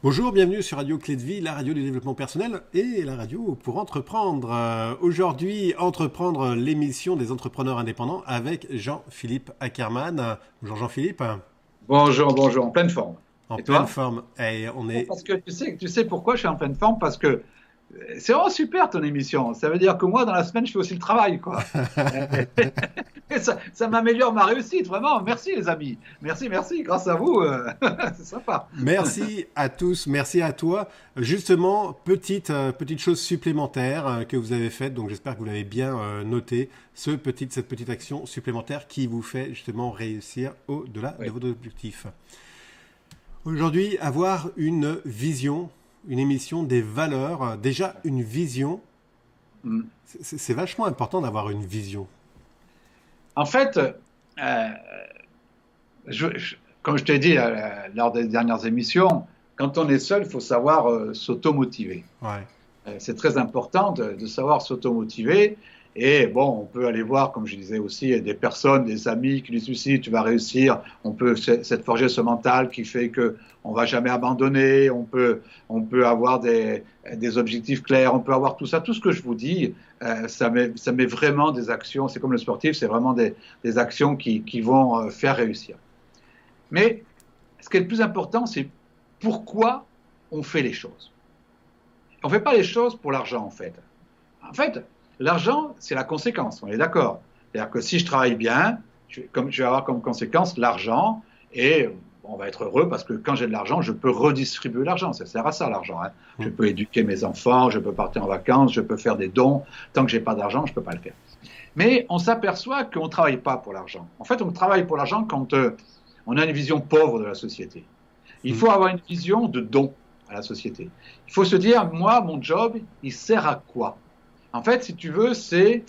Bonjour, bienvenue sur Radio Clé de Vie, la radio du développement personnel et la radio pour entreprendre. Aujourd'hui, entreprendre l'émission des entrepreneurs indépendants avec Jean-Philippe Ackermann. Bonjour Jean-Philippe. Bonjour, en pleine forme. En Et pleine toi? forme. Et on est... Parce que tu sais pourquoi je suis en pleine forme? Parce que c'est vraiment super ton émission. Ça veut dire que moi, dans la semaine, je fais aussi le travail, quoi. Et ça m'améliore ma réussite, vraiment. Merci les amis. Merci. Grâce à vous, c'est sympa. Merci à tous, merci à toi. Justement, petite chose supplémentaire que vous avez faite, donc j'espère que vous l'avez bien noté, cette petite action supplémentaire qui vous fait justement réussir au-delà de Oui. vos objectifs. Aujourd'hui, avoir une vision, une émission des valeurs, déjà une vision, Mm. c'est vachement important d'avoir une vision. En fait, comme je t'ai dit lors des dernières émissions, quand on est seul, il faut savoir s'automotiver. Ouais. C'est très important de savoir s'automotiver. Et bon, on peut aller voir, comme je disais aussi, des personnes, des amis qui disent aussi, tu vas réussir. On peut s'être forgé ce mental qui fait que on va jamais abandonner. On peut avoir des objectifs clairs. On peut avoir tout ça. Tout ce que je vous dis, ça met vraiment des actions. C'est comme le sportif, c'est vraiment des actions qui vont faire réussir. Mais ce qui est le plus important, c'est pourquoi on fait les choses. On ne fait pas les choses pour l'argent, en fait. En fait, l'argent, c'est la conséquence, on est d'accord. C'est-à-dire que si je travaille bien, je vais avoir comme conséquence l'argent, et on va être heureux parce que quand j'ai de l'argent, je peux redistribuer l'argent. Ça sert à ça, l'argent. Hein. Je peux éduquer mes enfants, je peux partir en vacances, je peux faire des dons. Tant que je n'ai pas d'argent, je ne peux pas le faire. Mais on s'aperçoit qu'on ne travaille pas pour l'argent. En fait, on travaille pour l'argent quand on a une vision pauvre de la société. Il faut avoir une vision de don à la société. Il faut se dire, moi, mon job, il sert à quoi? En fait, si tu veux, c'est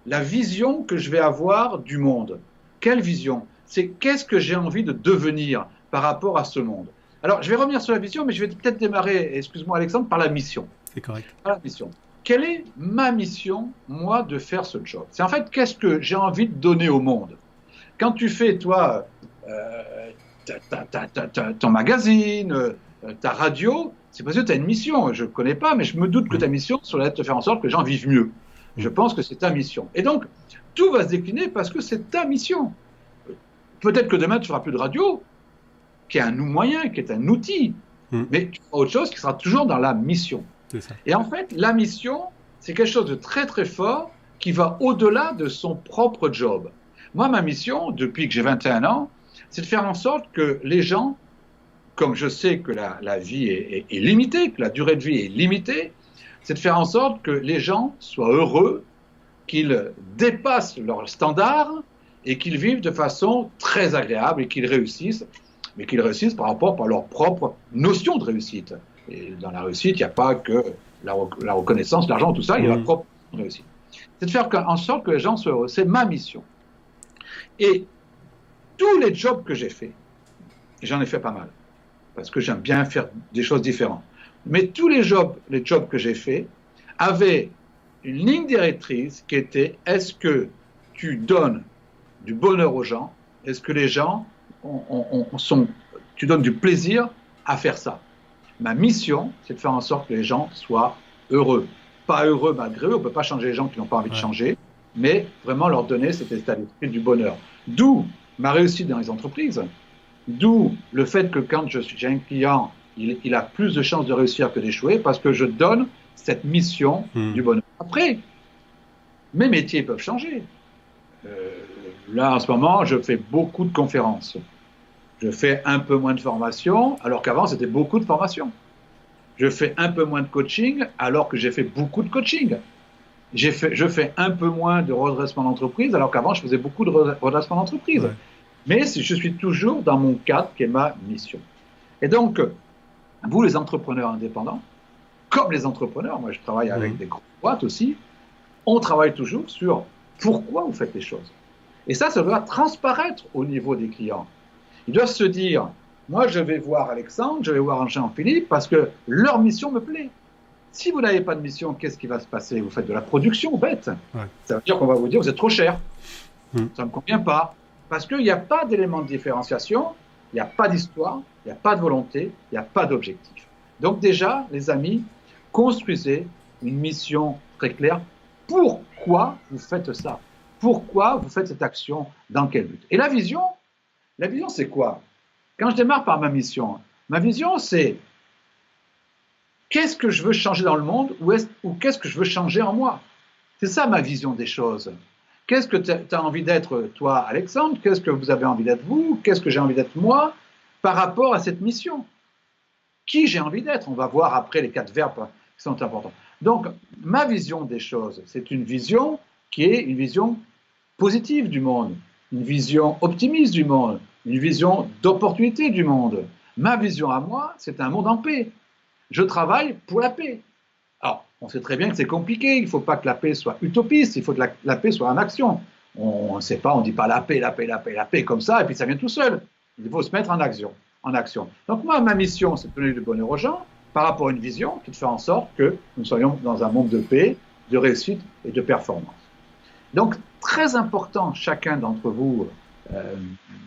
la vision que je vais avoir du monde. Quelle vision? C'est qu'est-ce que j'ai envie de devenir par rapport à ce monde. Alors, je vais revenir sur la vision, mais je vais peut-être démarrer, excuse-moi Alexandre, par la mission. C'est correct. Par la mission. Quelle est ma mission, moi, de faire ce job? C'est en fait, qu'est-ce que j'ai envie de donner au monde? Quand tu fais, toi, ton magazine, ta radio, c'est parce que tu as une mission. Je ne connais pas, mais je me doute que ta mission, ça doit être de faire en sorte que les gens vivent mieux. Je pense que c'est ta mission. Et donc, tout va se décliner parce que c'est ta mission. Peut-être que demain, tu ne feras plus de radio, qui est un moyen, qui est un outil, mais tu feras autre chose qui sera toujours dans la mission. C'est ça. Et en fait, la mission, c'est quelque chose de très, très fort qui va au-delà de son propre job. Moi, ma mission, depuis que j'ai 21 ans, c'est de faire en sorte que les gens, comme je sais que la vie est limitée, que la durée de vie est limitée, c'est de faire en sorte que les gens soient heureux, qu'ils dépassent leurs standards et qu'ils vivent de façon très agréable et qu'ils réussissent, mais qu'ils réussissent par rapport à leur propre notion de réussite. Et dans la réussite, il n'y a pas que la reconnaissance, l'argent, tout ça, il y a la propre réussite. C'est de faire en sorte que les gens soient heureux. C'est ma mission. Et tous les jobs que j'ai faits, j'en ai fait pas mal, parce que j'aime bien faire des choses différentes. Mais tous les jobs que j'ai faits avaient une ligne directrice qui était: est-ce que tu donnes du bonheur aux gens? Est-ce que les gens tu donnes du plaisir à faire ça? Ma mission, c'est de faire en sorte que les gens soient heureux. Pas heureux malgré eux, on ne peut pas changer les gens qui n'ont pas envie de changer, mais vraiment leur donner cet état d'esprit du bonheur. D'où ma réussite dans les entreprises, d'où le fait que quand j'ai un client, il a plus de chances de réussir que d'échouer parce que je donne cette mission du bonheur. Après, mes métiers peuvent changer. Là, en ce moment, je fais beaucoup de conférences. Je fais un peu moins de formation, alors qu'avant, c'était beaucoup de formation. Je fais un peu moins de coaching, alors que j'ai fait beaucoup de coaching. Je fais un peu moins de redressement d'entreprise, alors qu'avant, je faisais beaucoup de redressement d'entreprise. Ouais. Mais je suis toujours dans mon cadre, qui est ma mission. Et donc, vous, les entrepreneurs indépendants, comme les entrepreneurs, moi je travaille avec des grosses boîtes aussi, on travaille toujours sur pourquoi vous faites les choses. Et ça doit transparaître au niveau des clients. Ils doivent se dire, moi je vais voir Alexandre, je vais voir Jean-Philippe, parce que leur mission me plaît. Si vous n'avez pas de mission, qu'est-ce qui va se passer? Vous faites de la production bête. Ouais. Ça veut dire qu'on va vous dire, vous êtes trop cher. Ça ne me convient pas. Parce qu'il n'y a pas d'élément de différenciation, il n'y a pas d'histoire, il n'y a pas de volonté, il n'y a pas d'objectif. Donc déjà, les amis, construisez une mission très claire. Pourquoi vous faites ça? Pourquoi vous faites cette action? Dans quel but? Et la vision, c'est quoi? Quand je démarre par ma vision, c'est qu'est-ce que je veux changer dans le monde ou qu'est-ce que je veux changer en moi? C'est ça ma vision des choses. Qu'est-ce que tu as envie d'être, toi, Alexandre? Qu'est-ce que vous avez envie d'être, vous? Qu'est-ce que j'ai envie d'être, moi, par rapport à cette mission? Qui j'ai envie d'être? On va voir après les 4 verbes qui sont importants. Donc, ma vision des choses, c'est une vision qui est une vision positive du monde, une vision optimiste du monde, une vision d'opportunité du monde. Ma vision à moi, c'est un monde en paix. Je travaille pour la paix. Alors, on sait très bien que c'est compliqué, il ne faut pas que la paix soit utopiste, il faut que la paix soit en action. On ne sait pas, on ne dit pas la paix, la paix, la paix, la paix comme ça, et puis ça vient tout seul. Il faut se mettre en action. Donc moi, ma mission, c'est de donner du bonheur aux gens par rapport à une vision qui fait en sorte que nous soyons dans un monde de paix, de réussite et de performance. Donc, très important, chacun d'entre vous,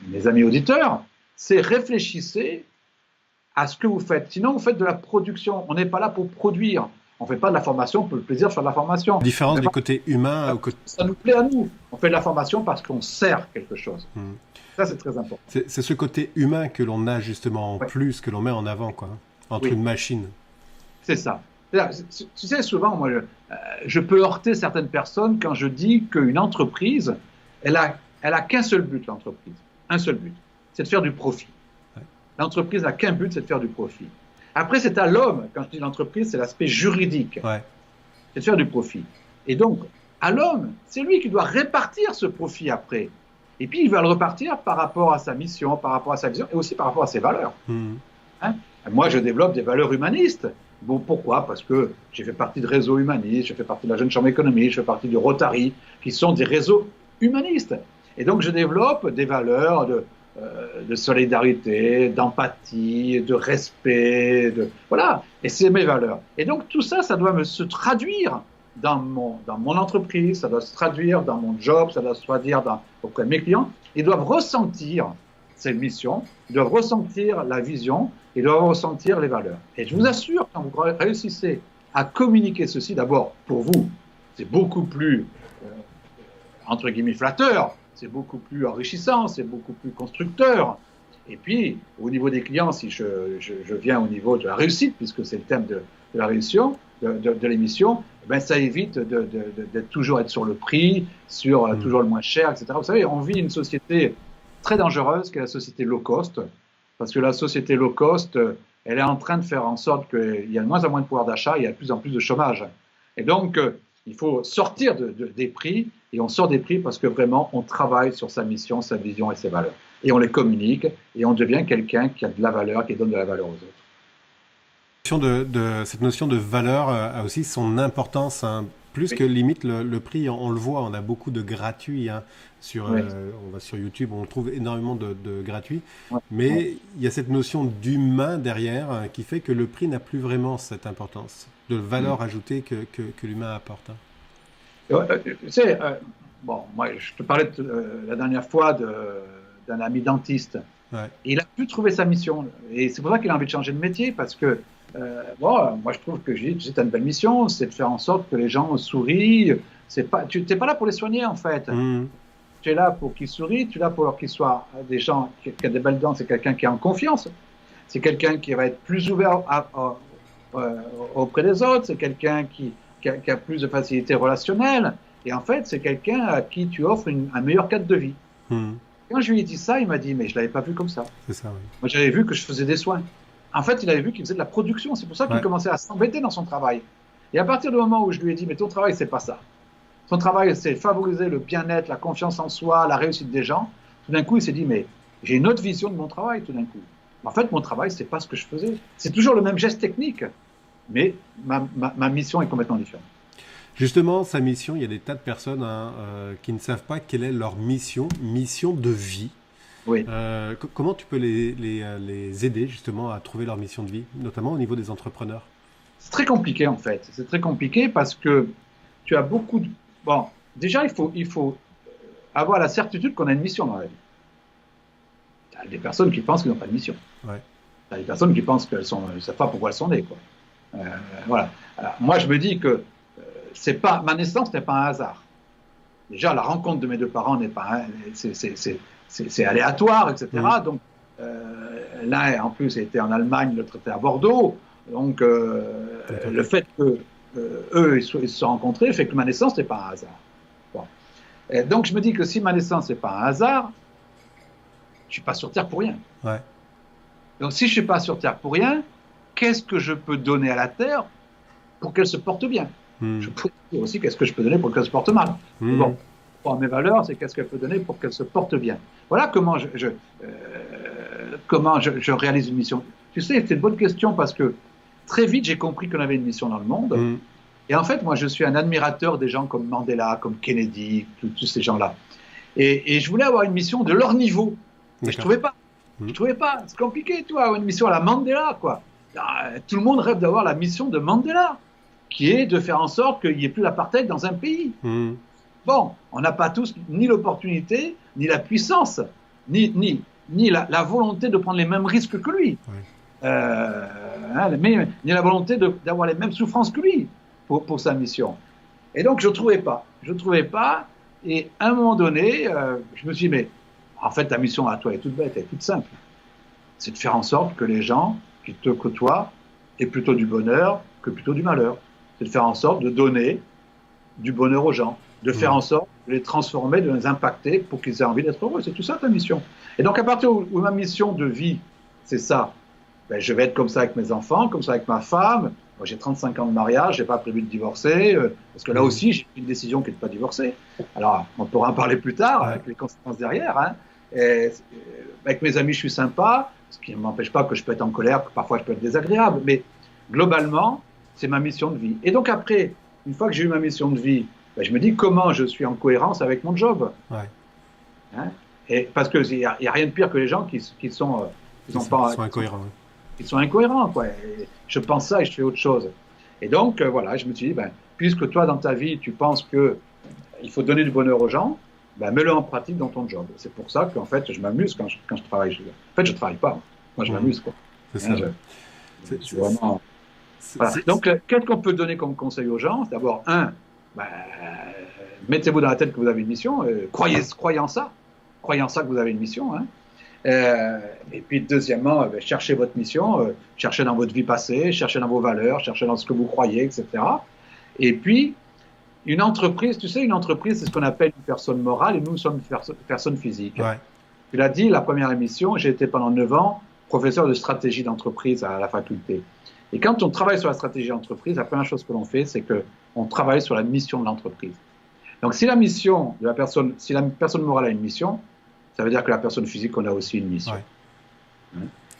mes amis auditeurs, c'est réfléchissez à ce que vous faites. Sinon, vous faites de la production. On n'est pas là pour produire. On ne fait pas de la formation pour le plaisir de faire de la formation. Différence du côté humain au côté... Ça nous plaît à nous. On fait de la formation parce qu'on sert quelque chose. Ça, c'est très important. C'est ce côté humain que l'on a justement en plus, que l'on met en avant, quoi, entre une machine. C'est ça. Tu sais, souvent, moi, je peux heurter certaines personnes quand je dis qu'une entreprise, elle a qu'un seul but, l'entreprise. Un seul but. C'est de faire du profit. L'entreprise n'a qu'un but, c'est de faire du profit. Après, c'est à l'homme, quand je dis l'entreprise, c'est l'aspect juridique. C'est de faire du profit. Et donc, à l'homme, c'est lui qui doit répartir ce profit après. Et puis, il va le repartir par rapport à sa mission, par rapport à sa vision, et aussi par rapport à ses valeurs. Moi, je développe des valeurs humanistes. Bon, pourquoi? Parce que j'ai fait partie de réseaux humanistes, je fais partie de la Jeune Chambre économique, je fais partie du Rotary, qui sont des réseaux humanistes. Et donc, je développe des valeurs de solidarité, d'empathie, de respect, voilà. Et c'est mes valeurs. Et donc, tout ça, ça doit se traduire dans mon entreprise, ça doit se traduire dans mon job, ça doit se traduire auprès de mes clients. Ils doivent ressentir cette mission, ils doivent ressentir la vision, ils doivent ressentir les valeurs. Et je vous assure, quand vous réussissez à communiquer ceci, d'abord, pour vous, c'est beaucoup plus, entre guillemets, flatteur, c'est beaucoup plus enrichissant, c'est beaucoup plus constructeur. Et puis, au niveau des clients, si je viens au niveau de la réussite, puisque c'est le thème de la réussite, de l'émission, ben ça évite d'être toujours être sur le prix, sur toujours le moins cher, etc. Vous savez, on vit une société très dangereuse, qui est la société low cost, parce que la société low cost, elle est en train de faire en sorte qu'il y a de moins en moins de pouvoir d'achat, il y a de plus en plus de chômage. Et donc, il faut sortir des prix, et on sort des prix parce que vraiment, on travaille sur sa mission, sa vision et ses valeurs. Et on les communique, et on devient quelqu'un qui a de la valeur, qui donne de la valeur aux autres. Cette notion de valeur a aussi son importance, hein, plus que limite le prix. On le voit, on a beaucoup de gratuits. Hein, on va sur YouTube, on trouve énormément de gratuits. Mais il y a cette notion d'humain derrière qui fait que le prix n'a plus vraiment cette importance de valeur ajoutée que l'humain apporte. Hein. Tu sais, bon, moi, je te parlais la dernière fois d'un ami dentiste. Il a pu trouver sa mission. Et c'est pour ça qu'il a envie de changer de métier, parce que moi, je trouve que j'ai une belle mission, c'est de faire en sorte que les gens sourient. Tu n'es pas là pour les soigner, en fait. Tu es là pour qu'ils sourient, tu es là pour qu'ils soient des gens qui ont des belles dents. C'est quelqu'un qui est en confiance. C'est quelqu'un qui va être plus ouvert auprès des autres. C'est quelqu'un qui a plus de facilité relationnelle. Et en fait, c'est quelqu'un à qui tu offres un meilleur cadre de vie. Quand je lui ai dit ça, il m'a dit, mais je ne l'avais pas vu comme ça. C'est ça, oui. Moi, j'avais vu que je faisais des soins. En fait, il avait vu qu'il faisait de la production. C'est pour ça qu'il commençait à s'embêter dans son travail. Et à partir du moment où je lui ai dit, mais ton travail, c'est pas ça. Ton travail, c'est favoriser le bien-être, la confiance en soi, la réussite des gens. Tout d'un coup, il s'est dit, mais j'ai une autre vision de mon travail, tout d'un coup. En fait, mon travail, c'est pas ce que je faisais. C'est toujours le même geste technique, mais ma mission est complètement différente. Justement, sa mission, il y a des tas de personnes qui ne savent pas quelle est leur mission de vie. Oui. Comment tu peux les aider justement à trouver leur mission de vie, notamment au niveau des entrepreneurs? C'est très compliqué en fait. C'est très compliqué parce que tu as beaucoup de... Bon, déjà, il faut avoir la certitude qu'on a une mission dans la vie. Il y a des personnes qui pensent qu'ils n'ont pas de mission. Il y a des personnes qui pensent qu'elles ne savent pas pourquoi elles sont nées, quoi. Voilà. Alors, moi, je me dis que ma naissance n'est pas un hasard. Déjà, la rencontre de mes deux parents n'est pas, c'est aléatoire, etc. Donc, l'un, en plus, était en Allemagne, l'autre était à Bordeaux. Donc, le fait que eux, ils se sont rencontrés fait que ma naissance n'est pas un hasard. Bon. Et donc, je me dis que si ma naissance n'est pas un hasard, je ne suis pas sur Terre pour rien. Ouais. Donc, si je ne suis pas sur Terre pour rien, qu'est-ce que je peux donner à la Terre pour qu'elle se porte bien? Je peux dire aussi qu'est-ce que je peux donner pour qu'elle se porte mal. Bon, pour mes valeurs, c'est qu'est-ce qu'elle peut donner pour qu'elle se porte bien. Voilà comment je réalise une mission. Tu sais, c'est une bonne question parce que très vite, j'ai compris qu'on avait une mission dans le monde. Et en fait, moi, je suis un admirateur des gens comme Mandela, comme Kennedy, tous ces gens-là. Et je voulais avoir une mission de leur niveau. Mais je ne trouvais pas. Je trouvais pas. C'est compliqué, toi, une mission à la Mandela, quoi. Tout le monde rêve d'avoir la mission de Mandela, qui est de faire en sorte qu'il n'y ait plus l'apartheid dans un pays. Bon, on n'a pas tous ni l'opportunité, ni la puissance, ni la volonté de prendre les mêmes risques que lui, ni la volonté d'avoir les mêmes souffrances que lui pour sa mission. Et donc, je ne trouvais pas. Et à un moment donné, je me suis dit, mais en fait, ta mission à toi est toute bête, elle est toute simple. C'est de faire en sorte que les gens qui te côtoient aient plutôt du bonheur que plutôt du malheur. C'est de faire en sorte de donner du bonheur aux gens, de faire en sorte de les transformer, de les impacter pour qu'ils aient envie d'être heureux. C'est tout ça ta mission. Et donc à partir où ma mission de vie, c'est ça, ben, je vais être comme ça avec mes enfants, comme ça avec ma femme. Moi, j'ai 35 ans de mariage, je n'ai pas prévu de divorcer, parce que là aussi, j'ai pris une décision qui n'est pas divorcer. Alors, on pourra en parler plus tard, avec les conséquences derrière. Hein. Et, avec mes amis, je suis sympa, ce qui ne m'empêche pas que je peux être en colère, que parfois je peux être désagréable. Mais globalement, c'est ma mission de vie. Et donc après, une fois que j'ai eu ma mission de vie, ben, je me dis comment je suis en cohérence avec mon job. Hein, et parce qu'il n'y a rien de pire que les gens qui sont incohérents. Ils sont incohérents, quoi. Et je pense ça et je fais autre chose. Et donc, voilà, je me suis dit, ben, puisque toi, dans ta vie, tu penses qu'il faut donner du bonheur aux gens, ben, mets-le en pratique dans ton job. C'est pour ça qu'en fait, je m'amuse quand je travaille. En fait, je ne travaille pas. Moi, je m'amuse, quoi. C'est ça. C'est vraiment... Voilà. Donc, qu'est-ce qu'on peut donner comme conseil aux gens? D'abord, ben, mettez-vous dans la tête que vous avez une mission. Croyez en ça. Croyez en ça que vous avez une mission, hein. Et puis deuxièmement, cherchez votre mission, cherchez dans votre vie passée, cherchez dans vos valeurs, cherchez dans ce que vous croyez, etc. Et puis, une entreprise, tu sais, une entreprise, c'est ce qu'on appelle une personne morale et nous sommes une personne physique. Tu l'as dit, la première émission, j'ai été pendant 9 ans professeur de stratégie d'entreprise à la faculté. Et quand on travaille sur la stratégie d'entreprise, la première chose que l'on fait, c'est qu'on travaille sur la mission de l'entreprise. Donc, si la personne morale a une mission, ça veut dire que la personne physique, on a aussi une mission.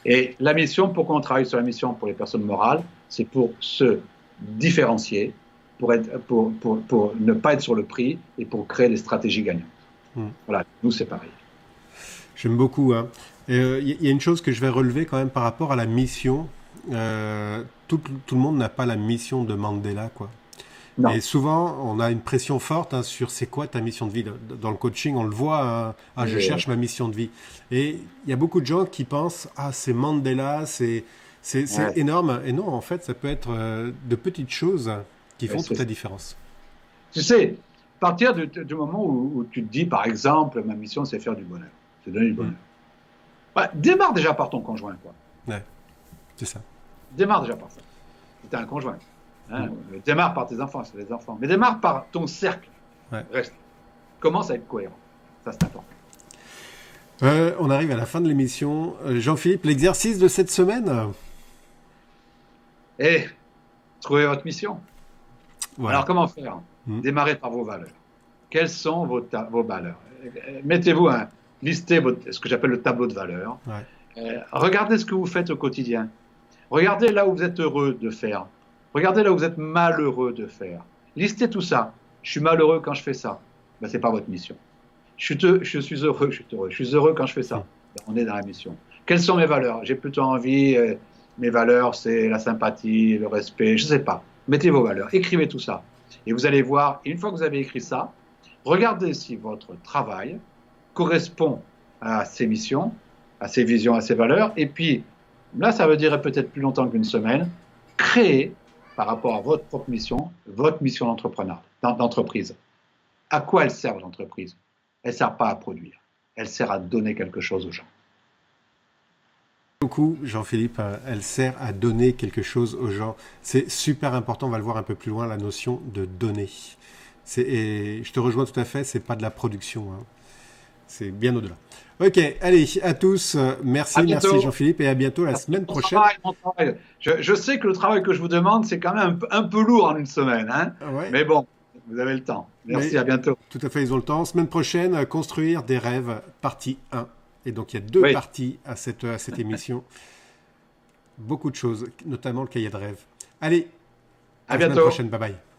Et la mission, pourquoi on travaille sur la mission pour les personnes morales? C'est pour se différencier, pour ne pas être sur le prix et pour créer des stratégies gagnantes. Voilà, nous, c'est pareil. J'aime beaucoup. Il y a une chose que je vais relever quand même par rapport à la mission. Tout le monde n'a pas la mission de Mandela, quoi. Non. Et souvent, on a une pression forte sur c'est quoi ta mission de vie. Dans le coaching, on le voit, je cherche ma mission de vie. Et il y a beaucoup de gens qui pensent, c'est Mandela, c'est énorme. Et non, en fait, ça peut être de petites choses qui font toute la différence. Tu sais, à partir du moment où tu te dis, par exemple, ma mission, c'est faire du bonheur, c'est donner du bonheur. Démarre déjà par ton conjoint, quoi. Ouais, c'est ça. Démarre déjà par ça. Si tu as un conjoint. Démarre par tes enfants, c'est les enfants. Mais démarre par ton cercle. Reste. Commence à être cohérent. Ça, c'est important. On arrive à la fin de l'émission. Jean-Philippe, l'exercice de cette semaine? Trouvez votre mission. Voilà. Alors, comment faire? Démarrez par vos valeurs. Quelles sont vos valeurs? Mettez-vous listez ce que j'appelle le tableau de valeurs. Regardez ce que vous faites au quotidien. Regardez là où vous êtes heureux de faire. Regardez là où vous êtes malheureux de faire. Listez tout ça. Je suis malheureux quand je fais ça. Ben, ce n'est pas votre mission. Je suis heureux, je suis heureux quand je fais ça. Ben, on est dans la mission. Quelles sont mes valeurs? J'ai plutôt envie, mes valeurs, c'est la sympathie, le respect, je ne sais pas. Mettez vos valeurs, écrivez tout ça. Et vous allez voir, une fois que vous avez écrit ça, regardez si votre travail correspond à ces missions, à ces visions, à ces valeurs. Et puis, là, ça veut dire peut-être plus longtemps qu'une semaine, créer par rapport à votre propre mission, votre mission d'entreprise. À quoi elle sert l'entreprise? Elle ne sert pas à produire, elle sert à donner quelque chose aux gens. Beaucoup, Jean-Philippe, elle sert à donner quelque chose aux gens. C'est super important, on va le voir un peu plus loin, la notion de donner. Et je te rejoins tout à fait, c'est pas de la production, hein. C'est bien au-delà. Ok, allez, à tous, merci Jean-Philippe, et à bientôt la semaine prochaine. Mon travail. Je sais que le travail que je vous demande, c'est quand même un peu lourd en une semaine, hein, Ouais. mais bon, vous avez le temps. Merci, à bientôt. Tout à fait, ils ont le temps. Semaine prochaine, construire des rêves, partie 1. Et donc, il y a 2 parties à cette émission. Beaucoup de choses, notamment le cahier de rêve. Allez, à la semaine prochaine. Bye bye.